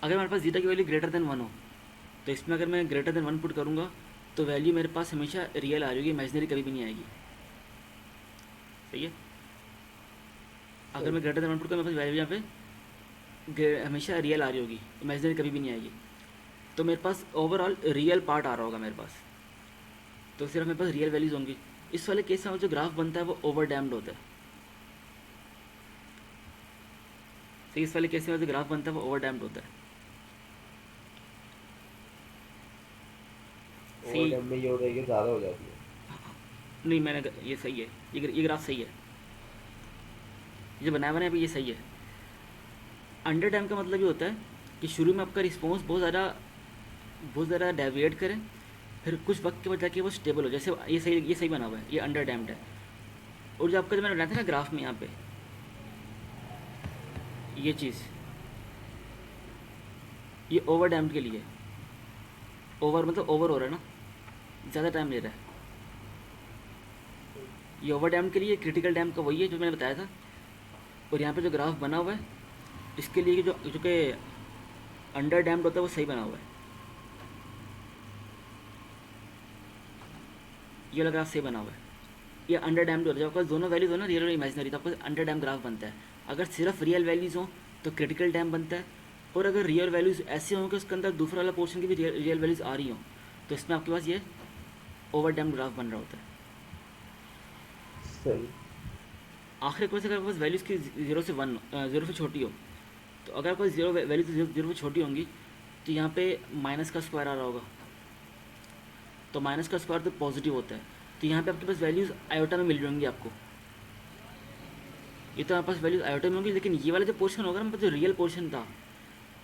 अगर हमारे पास जीटा की वैल्यू ग्रेटर देन 1 हो, तो इसमें अगर मैं ग्रेटर देन 1 पुट करूँगा तो वैल्यू मेरे पास हमेशा रियल आ रही होगी, इमेजिनरी कभी भी नहीं आएगी। सही है, अगर मैं ग्रेटर देन 1 पुट करूँ मेरे पास वैल्यू यहाँ पे हमेशा रियल आ रही होगी, इमेजिनरी कभी भी नहीं आएगी। तो मेरे पास ओवरऑल रियल पार्ट आ रहा होगा मेरे पास, तो सिर्फ मेरे पास रियल वैल्यूज़ होंगी। इस वाले केस में जो ग्राफ बनता है वो ओवर डैम्ड होता है। तो इस वाले केस में जो ग्राफ बनता है वो ओवर डैम्ड होता है। और डैम में ये हो रहा है कि ज़्यादा हो जाती है। नहीं मैंने ये सही है, ये ग्राफ सही है, ये बनाया है ये सही है। अंडर डैम का मतलब ये होता है कि शुरू में आपका रिस्पॉन्स बहुत ज़्यादा डेविएट करें, फिर कुछ वक्त के बाद जाके वो स्टेबल हो। जैसे ये सही बना हुआ है, ये अंडर डैम्ड है। और जो आपका जो मैंने बनाया था ना ग्राफ में यहाँ पे ये चीज़, ये ओवर डैम्ड के लिए, ओवर मतलब ओवर हो रहा है ना, ज़्यादा टाइम ले रहा है। ये ओवर डैम के लिए, क्रिटिकल डैम का वही है जो मैंने बताया था। और यहाँ पे जो ग्राफ बना हुआ है इसके लिए जो कि अंडर डैम्ड होता है वो सही बना हुआ है। ये वाला ग्राफ सही बना हुआ है, ये अंडर डैम्ड होता है। जब आपका दोनों वैल्यूज हो ना, रियल और इमेजिनरी, तो आपको अंडर डैम ग्राफ बनता है। अगर सिर्फ रियल वैल्यूज़ हों तो क्रिटिकल डैम बनता है, और अगर रियल वैल्यूज़ ऐसे हों कि उसके अंदर दूसरा वाला पोर्शन की भी रियल वैल्यूज़ आ रही हों, तो इसमें आपके पास ये ओवर डैम ग्राफ बन रहा होता है। सही। आखिर कोई से अगर आपके पास वैल्यूज़ की 0 से 1, 0 से छोटी हो, तो अगर आपके पास जीरो वैल्यू 0 से छोटी होंगी तो यहाँ पे माइनस का स्क्वायर आ रहा होगा, तो माइनस का स्क्वायर तो पॉजिटिव होता है। तो यहाँ पे आपके पास वैल्यूज़ आयोटा में मिल रही होंगी आपको, ये तो आपके पास वैल्यूज़ आयोटा में होंगी। लेकिन ये वाला जो पोर्शन होगा ना, मतलब जो रियल पोर्शन था,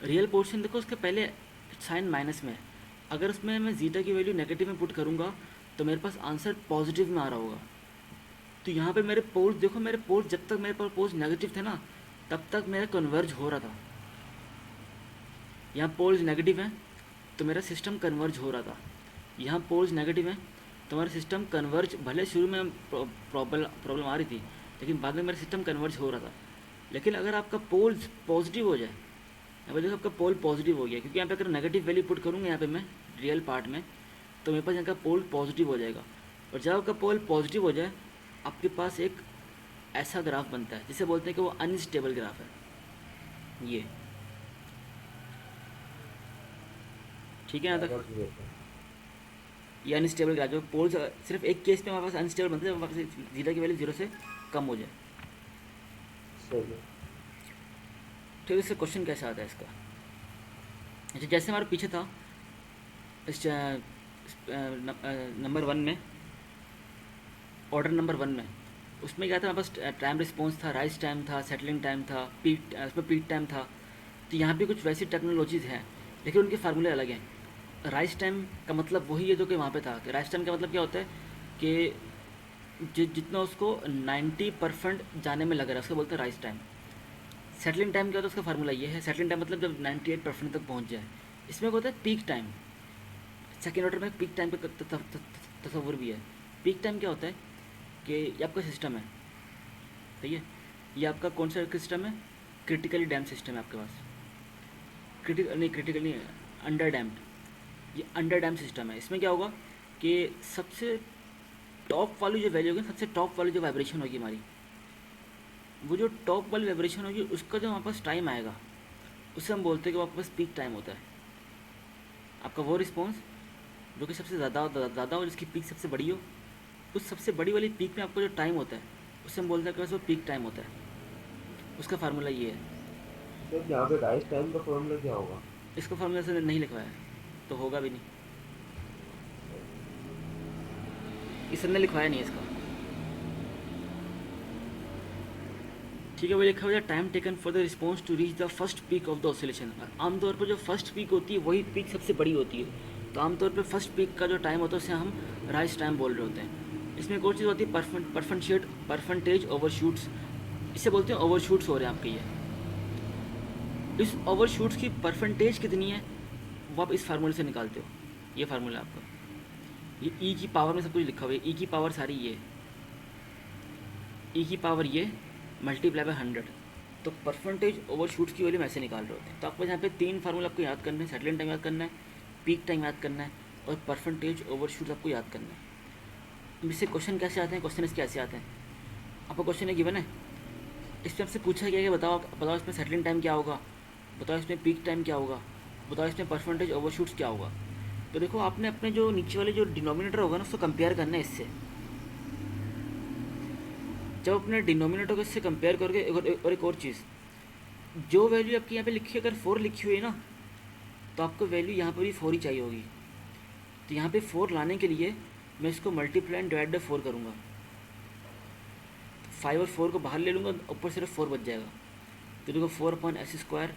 रियल पोर्शन देखो उसके पहले साइन माइनस में है। अगर उसमें मैं जीटा की वैल्यू नेगेटिव में पुट करूँगा तो मेरे पास आंसर पॉजिटिव में आ रहा होगा। तो यहाँ पे मेरे पोल्स देखो, मेरे पोल्स जब तक मेरे पास पोल्स नेगेटिव थे ना, तब तक मेरा कन्वर्ज हो रहा था। यहाँ पोल्स नेगेटिव हैं तो मेरा सिस्टम कन्वर्ज हो रहा था। यहाँ पोल्स नेगेटिव हैं तो मेरा सिस्टम कन्वर्ज, भले शुरू में प्रॉब्लम आ रही थी, लेकिन बाद में मेरा सिस्टम कन्वर्ज हो रहा था। लेकिन अगर आपका पोल्स पॉजिटिव हो जाए, यहाँ पर देखो आपका पोल पॉजिटिव हो गया, क्योंकि यहाँ पे अगर नेगेटिव वैल्यू पुट करूँगा यहाँ पे मैं रियल पार्ट में, तो मेरे पास यहाँ का पोल पॉजिटिव हो जाएगा। और जब आपका पोल पॉजिटिव हो जाए, आपके पास एक ऐसा ग्राफ बनता है जिसे बोलते हैं कि वो अनस्टेबल ग्राफ है। ये ठीक है यहाँ तक? समझ गए थे। ये अनस्टेबल ग्राफ, जो पोल्स सिर्फ एक केस में हमारे पास अनस्टेबल बनते हैं, जब हमारे पास जीटा की वैल्यू 0 से कम हो जाए। सही है। ठीक है, इससे क्वेश्चन कैसा आता है इसका? अच्छा, जैसे हमारे पीछे था इस नंबर 1 में, ऑर्डर नंबर 1 में, उसमें क्या था, हमारे पास टाइम रिस्पॉन्स था, राइज टाइम था, सेटलिंग टाइम था, उसमें पीक टाइम था। तो यहाँ पे कुछ वैसी टेक्नोलॉजीज़ हैं, लेकिन उनके फार्मूले अलग हैं। राइज टाइम का मतलब वही है जो कि वहाँ पे था। कि राइज टाइम का मतलब क्या होता है कि जितना उसको 90% जाने में लग रहा है, उसको बोलते हैं राइज टाइम। सेटलिंग टाइम क्या होता है, उसका फार्मूला ये है। सेटलिंग टाइम मतलब जब 98% तक पहुँच जाए। इसमें क्या होता है, पीक टाइम। सेकेंड ऑर्डर में पीक टाइम का तस्वुर भी है। पीक टाइम क्या होता है कि ये आपका सिस्टम है, सही है, ये आपका कौन सा सिस्टम है, क्रिटिकली डैम सिस्टम है आपके पास। क्रिटिकल नहीं, अंडर डैम्ड। ये अंडर डैम सिस्टम है। इसमें क्या होगा कि सबसे टॉप वाली जो वैल्यू होगी, सबसे टॉप वाली जो वाइब्रेशन होगी हमारी, वो जो टॉप वाली वाइब्रेशन होगी, उसका जो हमारे पास टाइम आएगा, उससे हम बोलते हैं कि वो आपके पास पीक टाइम होता है। आपका वो रिस्पॉन्स जो कि सबसे ज़्यादा हो, जिसकी पीक सबसे बड़ी हो, उस सबसे बड़ी वाली पीक में आपका जो टाइम होता है, उससे हम बोलते हैं कि बस वो पीक टाइम होता है। उसका फार्मूला ये है। सर यहाँ पे राइस टाइम का फॉर्मूला क्या होगा? इसका फार्मूला से नहीं लिखवाया है, तो होगा भी नहीं, इसने लिखवाया नहीं है इसका। ठीक है, वो लिखा हुआ है time taken for the response to reach the first peak of the oscillation. आमतौर पर जो फर्स्ट पीक होती है वही पीक सबसे बड़ी होती है। तो आमतौर पर फर्स्ट पीक का जो टाइम होता है उसे हम राइज टाइम बोल रहे होते हैं। इसमें एक और चीज़ होती है परसेंटेज ओवरशूट्स, इसे बोलते हैं ओवरशूट्स हो रहे हैं आपके। ये इस ओवरशूट्स की परसेंटेज कितनी है वो आप इस फार्मूले से निकालते हो। ये फार्मूला आपका, ये ई की पावर में सब कुछ लिखा हुआ है। ई की पावर सारी ये, ई की पावर ये मल्टीप्लाई बाय 100। तो परसेंटेज ओवरशूट्स की वैल्यू हम ऐसे निकाल रहे होते हैं। तो आपको यहाँ पे 3 फार्मूला आपको याद करना है। सेटलिंग टाइम याद करना है, पीक टाइम याद करना है, और परसेंटेज ओवरशूट्स आपको याद करना है। इससे क्वेश्चन कैसे आते हैं, क्वेश्चन कैसे आते हैं, आपको क्वेश्चन है गिवन है, इसमें आपसे पूछा गया कि बताओ इसमें सेटलिंग टाइम क्या होगा, बताओ इसमें पीक टाइम क्या होगा, बताओ इसमें परसेंटेज ओवरशूट्स क्या होगा। तो देखो, आपने अपने जो नीचे वाले जो डिनोमिनेटर होगा ना, उसको कंपेयर करना है इससे। जब अपने डिनोमिनेटर को इससे कंपेयर करके, और एक और चीज़, जो वैल्यू आपकी यहाँ पे लिखी है, अगर 4 लिखी हुई है ना, तो आपको वैल्यू यहाँ पर भी 4 ही चाहिए होगी। तो यहाँ पे 4 लाने के लिए मैं इसको मल्टीप्लाई एंड डिवाइड बाय 4 करूँगा। 5 और 4 को बाहर ले लूँगा, ऊपर सिर्फ 4 बच जाएगा। तो देखो 4/s²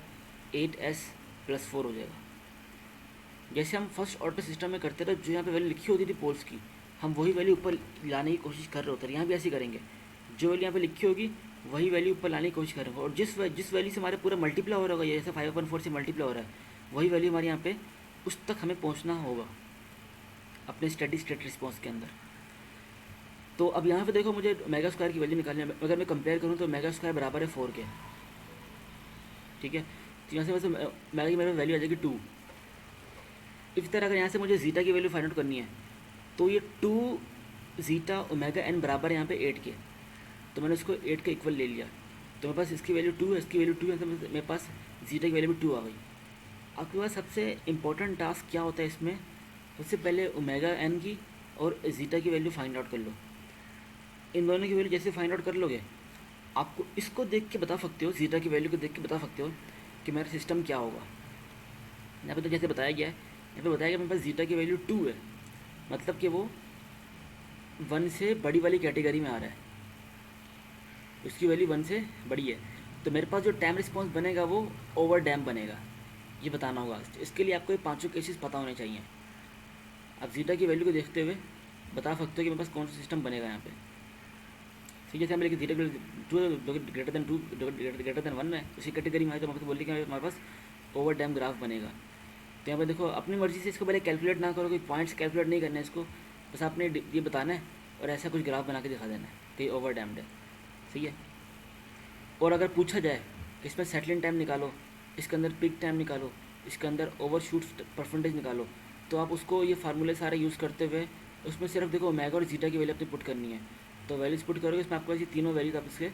8s + 4 हो जाएगा। जैसे हम फर्स्ट ऑर्डर सिस्टम में करते थे, जो यहाँ पे वैल्यू लिखी होती थी पोल्स की, हम वही वैल्यू ऊपर लाने की कोशिश कर रहे होते हैं। यहाँ भी ऐसे करेंगे, जो वैल्यू यहाँ पे लिखी होगी वही वैल्यू ऊपर लाने की कोशिश करेंगे। और जिस वैल्यू से हमारे पूरा मल्टीप्लाई हो रहा होगा, जैसे 5/4 से मल्टीप्लाई हो रहा है, वही वैल्यू हमारे यहाँ पे उस तक हमें पहुँचना होगा अपने स्टेडी स्टेट रिस्पॉन्स के अंदर। तो अब यहाँ पे देखो, मुझे ओमेगा² की वैल्यू निकालनी है। अगर मैं कंपेयर करूँ तो ओमेगा² बराबर है 4 के, ठीक है। तो यहाँ से वैसे ओमेगा की मेरे वैल्यू आ जाएगी 2। इसी तरह अगर यहाँ से मुझे जीटा की वैल्यू फाइंड आउट करनी है, तो ये 2 जीटा ओमेगा n बराबर है यहाँ पे 8 के। तो मैंने उसको 8 के इक्वल ले लिया, तो मेरे पास इसकी वैल्यू 2 है, इसकी वैल्यू 2 है, तो मेरे पास जीटा की वैल्यू भी 2 आ गई। आपके पास सबसे इंपॉर्टेंट टास्क क्या होता है इसमें, सबसे पहले ओमेगा n की और जीटा की वैल्यू फाइंड आउट कर लो। इन दोनों की वैल्यू जैसे फाइंड आउट कर लोगे, आपको इसको देख के बता सकते हो, जीटा की वैल्यू को देख के बता सकते हो कि मेरा सिस्टम क्या होगा। यहाँ पे तो जैसे बताया गया है, यहाँ पे बताया गया मेरे पास जीटा की वैल्यू 2 है, मतलब कि वो 1 से बड़ी वाली कैटेगरी में आ रहा है, उसकी वैल्यू 1 से बड़ी है। तो मेरे पास जो टाइम रिस्पॉन्स बनेगा वो ओवर डैम बनेगा, ये बताना होगा। इसके लिए आपको ये 5 केसेस पता होने चाहिए। आप जीटा की वैल्यू को देखते हुए बता सकते हो कि मेरे पास कौन सा सिस्टम बनेगा यहाँ पे। ठीक है, जैसे हमें zero to greater than 2 greater than 1 में उसी कैटेगरी में है, तो मैं बोल रही कि हमारे पास ओवर डैम ग्राफ बनेगा। तो यहाँ पे देखो अपनी मर्ज़ी से इसको पहले कैलकुलेट ना करो, कोई पॉइंट्स कैलकुलेट नहीं करना है इसको, बस आपने ये बताना है और ऐसा कुछ ग्राफ बना के दिखा देना है कि ओवर डैम्ड है। सही है। और अगर पूछा जाए कि इसमें सेटलिंग टाइम निकालो, इसके अंदर पीक टाइम निकालो, इसके अंदर ओवरशूट परसेंटेज निकालो, तो आप उसको ये फार्मूले सारे यूज़ करते हुए उसमें सिर्फ देखो ओमेगा और जीटा की वैल्यू अपनी पुट करनी है। तो वैल्यूज पुट करोगे, इसमें आपको ये तीनों वैल्यूज आप इसके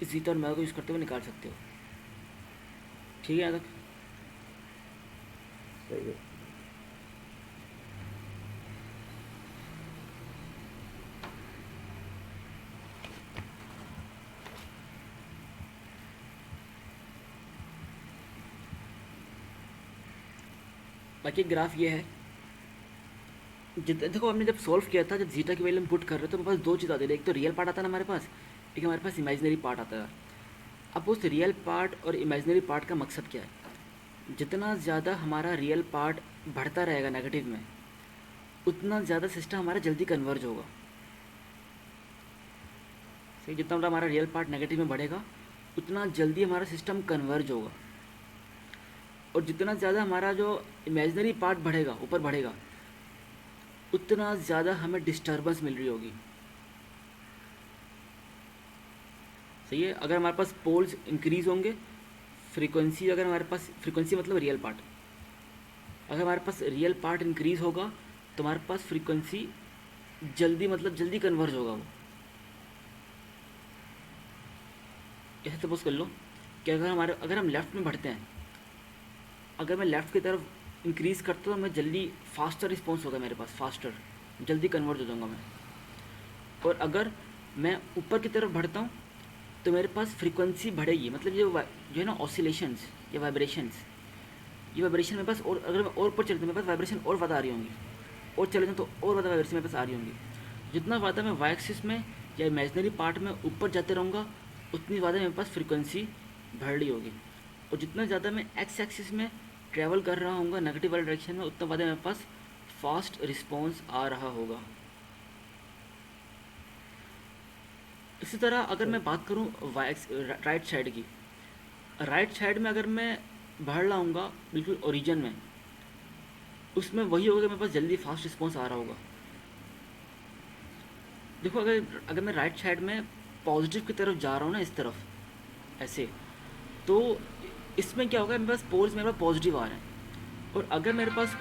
इस जीटा और ओमेगा को यूज़ करते हुए निकाल सकते हो। ठीक है यहाँ तक? सही है। बाकी ग्राफ ये है, देखो हमने जब सॉल्व किया था, जब जीटा की वैल्यू हम पुट कर रहे थे, तो हमारे पास दो चीज़ आती है, एक तो रियल पार्ट आता है ना हमारे पास, एक हमारे पास इमेजिनरी पार्ट आता है। अब उस रियल पार्ट और इमेजिनरी पार्ट का मकसद क्या है? जितना ज़्यादा हमारा रियल पार्ट बढ़ता रहेगा नेगेटिव में, उतना ज़्यादा सिस्टम हमारा जल्दी कन्वर्ज होगा। सही, जितना हमारा रियल पार्ट नेगेटिव में बढ़ेगा उतना जल्दी हमारा सिस्टम कन्वर्ज होगा, और जितना ज़्यादा हमारा जो इमेजिनरी पार्ट बढ़ेगा, ऊपर बढ़ेगा, उतना ज़्यादा हमें डिस्टर्बेंस मिल रही होगी। सही है। अगर हमारे पास पोल्स इंक्रीज होंगे, फ्रीक्वेंसी, अगर हमारे पास फ्रीक्वेंसी मतलब रियल पार्ट, अगर हमारे पास रियल पार्ट इंक्रीज होगा तो हमारे पास फ्रीक्वेंसी जल्दी मतलब जल्दी कन्वर्ज होगा वो। ऐसे सपोज कर लो कि अगर हम लेफ़्ट में बढ़ते हैं, अगर मैं लेफ़्ट की तरफ इंक्रीज़ करता हूँ तो मैं जल्दी फास्टर रिस्पॉन्स होगा मेरे पास, फास्टर, जल्दी कन्वर्ट हो जाऊँगा मैं। और अगर मैं ऊपर की तरफ बढ़ता हूँ तो मेरे पास फ्रीक्वेंसी बढ़ेगी, मतलब जो है ना ऑसिलेशंस या वाइब्रेशंस, ये वाइब्रेशन मेरे पास, और अगर मैं और ऊपर चलता हूँ मेरे पास वाइब्रेशन और ज़्यादा आ रही होंगी, और चले जाऊँ तो और ज़्यादा वाइब्रेशन मेरे पास आ रही होंगी। जितना ज़्यादा मैं वाई एक्सिस में या इमेजनरी पार्ट में ऊपर जाते रहूँगा, उतनी ज़्यादा मेरे पास फ्रीक्वेंसी बढ़ रही होगी, और जितना ज़्यादा मैं एक्स एक्सिस में ट्रैवल कर रहा हूँ नेगेटिव वाले डायरेक्शन में, उतना ज़्यादा मेरे पास फास्ट रिस्पॉन्स आ रहा होगा। इसी तरह अगर मैं बात करूँ राइट साइड की, राइट साइड में अगर मैं बढ़ रहा हूँगा बिल्कुल ओरिजिन में, उसमें वही होगा, मेरे पास जल्दी फास्ट रिस्पॉन्स आ रहा होगा। देखो अगर मैं राइट साइड में पॉजिटिव की तरफ जा रहा हूँ ना, इस तरफ ऐसे, तो इसमें क्या होगा, मेरे पास पोल्स मेरे पास पॉजिटिव आ रहे हैं, और अगर मेरे पास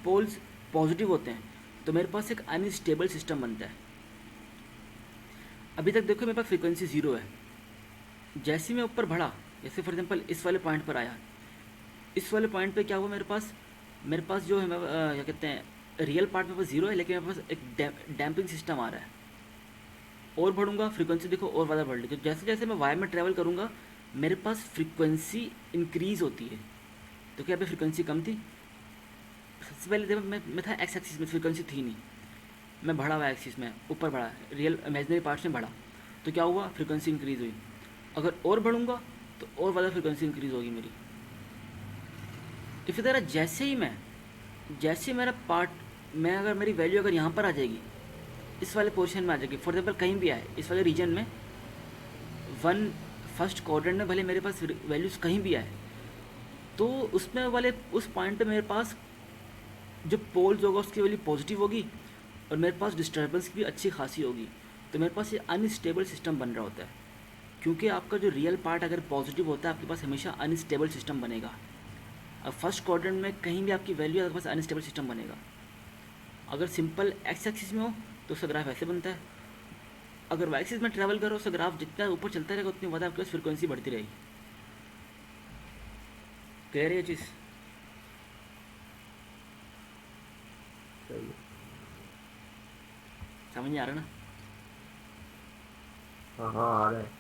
पोल्स पॉजिटिव होते हैं तो मेरे पास एक अनस्टेबल सिस्टम बनता है। अभी तक देखो मेरे पास फ्रीक्वेंसी 0 है, जैसे ही मैं ऊपर बढ़ा, जैसे फॉर एग्जांपल इस वाले पॉइंट पर आया, इस वाले पॉइंट पे क्या हुआ, मेरे पास जो है क्या कहते हैं रियल पार्ट मेरे पास 0 है, लेकिन मेरे पास एक डैम्पिंग सिस्टम आ रहा है। और बढ़ूंगा, फ्रीक्वेंसी देखो और ज़्यादा बढ़ रही है, तो जैसे जैसे मैं वाई में ट्रैवल करूँगा मेरे पास फ्रीक्वेंसी इंक्रीज़ होती है। तो क्या यहाँ पे फ्रीक्वेंसी कम थी? सबसे पहले जब मैं था एक्स एक्सिस में, फ्रीक्वेंसी थी नहीं, मैं बढ़ा हुआ एक्सिस में, ऊपर बढ़ा, रियल इमेजनरी पार्ट्स में बढ़ा, तो क्या हुआ, फ्रीक्वेंसी इंक्रीज़ हुई। अगर और बढ़ूंगा तो और ज़्यादा फ्रीक्वेंसी इंक्रीज़ होगी मेरी। इसी तरह जैसे मेरा पार्ट, मैं अगर मेरी वैल्यू अगर यहाँ पर आ जाएगी, इस वाले पोर्शन में आ जाएगी, फॉर एग्जाम्पल कहीं भी आए इस वाले रीजन में, फर्स्ट क्वाड्रेंट में भले मेरे पास वैल्यूज़ कहीं भी आए, तो उसमें वाले उस पॉइंट पे मेरे पास जो पोल्स होगा उसकी वैल्यू पॉजिटिव होगी, और मेरे पास डिस्टर्बेंस भी अच्छी खासी होगी। तो मेरे पास ये अनस्टेबल सिस्टम बन रहा होता है, क्योंकि आपका जो रियल पार्ट अगर पॉजिटिव होता है आपके पास हमेशा अनस्टेबल सिस्टम बनेगा। अब फर्स्ट क्वाड्रेंट में कहीं भी आपकी वैल्यू आपके पास अनस्टेबल सिस्टम बनेगा। अगर सिंपल एक्स एक्सिस में हो तो उसका ग्राफ ऐसे बनता है, अगर वाई एक्सिस में ट्रैवल करो उसका ग्राफ जितना ऊपर चलता रहेगा उतनी ज़्यादा आपके पास फ्रिक्वेंसी बढ़ती रहेगी। क्लियर है ये चीज़? सही है। समझ में आ रहा है ना? हाँ हाँ, आ रहा है।